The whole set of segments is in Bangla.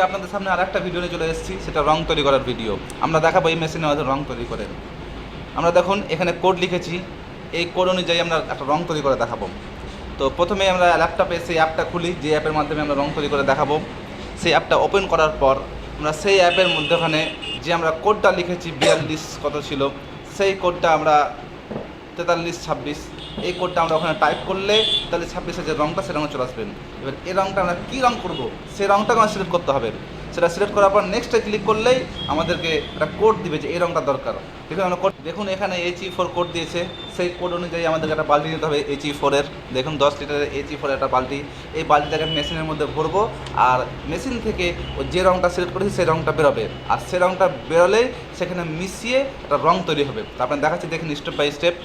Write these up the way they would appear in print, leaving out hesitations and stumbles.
আপনাদের সামনে আর একটা ভিডিও নিয়ে চলে এসেছি, সেটা রং তৈরি করার ভিডিও। আমরা দেখাবো এই মেশিনে আমাদের রং তৈরি করে। আমরা দেখুন এখানে কোড লিখেছি, এই কোড অনুযায়ী আমরা একটা রং তৈরি করে দেখাবো। তো প্রথমে আমরা ল্যাপটপে সেই অ্যাপটা খুলি, যে অ্যাপের মাধ্যমে আমরা রং তৈরি করে দেখাবো। সেই অ্যাপটা ওপেন করার পর আমরা সেই অ্যাপের মধ্যেখানে যে আমরা কোডটা লিখেছি 42 কত ছিল, সেই কোডটা আমরা 4326, এই কোডটা আমরা ওখানে টাইপ করলে তাহলে 26-এর যে রঙটা সে রঙে চলে আসবে। এবার এই রঙটা আমরা কী রঙ করবো সেই রঙটাকে আমরা সিলেক্ট করতে হবে। সেটা সিলেক্ট করার পর নেক্সটে ক্লিক করলেই আমাদেরকে একটা কোড দিবে যে এই রঙটা দরকার। দেখুন আমরা কোড, দেখুন এখানে HE4 কোড দিয়েছে, সেই কোড অনুযায়ী আমাদেরকে একটা বালতি নিতে হবে HE4-এর। দেখুন 10 লিটারের HE4 একটা বালতি, এই বালতিটাকে মেশিনের মধ্যে ভরবো আর মেশিন থেকে যে রঙটা সিলেক্ট করেছি সেই রঙটা বেরোবে, আর সেই রঙটা বেরোলেই সেখানে মিশিয়ে একটা রঙ তৈরি হবে। তো আপনার দেখাচ্ছি, দেখুন স্টেপ বাই স্টেপ।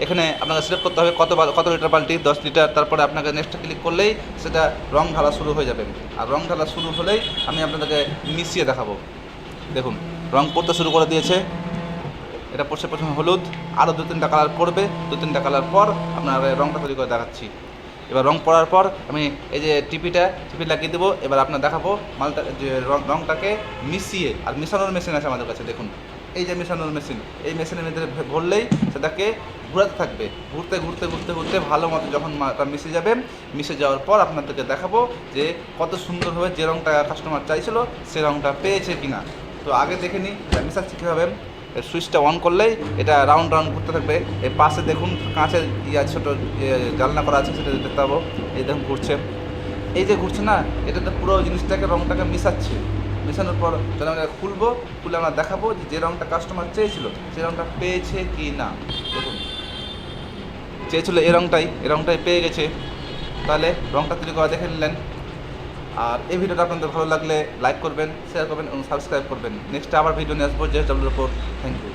এখানে আপনাকে সিলেক্ট করতে হবে কত লিটার বালতি, 10 লিটার। তারপরে আপনাকে নেক্সট ক্লিক করলেই সেটা রং ঢালা শুরু হয়ে যাবে, আর রং ঢালা শুরু হলেই আমি আপনাদেরকে মিশিয়ে দেখাবো। দেখুন রং পড়তে শুরু করে দিয়েছে, এটা পড়ছে প্রথমে হলুদ, আরও 2-3টা কালার পড়বে, 2-3টা কালার পর আপনার রংটা তৈরি করে দেখাচ্ছি। এবার রং পড়ার পর আমি এই যে টিপি লাগিয়ে দেবো। এবার আপনার দেখাবো মালটা যে রংটাকে মিশিয়ে, আর মিশানোর মেশিন আছে আমাদের কাছে। দেখুন এই যে মেশানোর মেশিন, এই মেশিনের মধ্যে ভরলেই সেটাকে ঘুরাতে থাকবে, ঘুরতে ঘুরতে ঘুরতে ঘুরতে ভালো মতো যখন মিশে যাবে, মিশে যাওয়ার পর আপনাদেরকে দেখাবো যে কত সুন্দরভাবে যে রঙটা কাস্টমার চাইছিল সে রঙটা পেয়েছে কিনা। তো আগে দেখে নিই মেশাচ্ছি কীভাবে। সুইচটা অন করলেই এটা রাউন্ড রাউন্ড ঘুরতে থাকবে। এর পাশে দেখুন কাঁচের ছোটো জানলা করা আছে, সেটা দেখতে পাবো। এই দেখুন ঘুরছে, এই যে ঘুরছে না, এটাতে পুরো জিনিসটাকে রঙটাকে মিশাচ্ছে। মেশানোর পর যখন আমরা খুলে আমরা দেখাবো যে রঙটা কাস্টমার চেয়েছিল সেই রঙটা পেয়েছে কি না। দেখুন চেয়েছিল এই রঙটাই পেয়ে গেছে। তাহলে রঙটা তৈরি করা দেখে নিলেন। আর এই ভিডিওটা আপনাদের ভালো লাগলে লাইক করবেন, শেয়ার করবেন এবং সাবস্ক্রাইব করবেন। নেক্সট আবার ভিডিও নিয়ে আসবো JSW-র উপর। Thank you.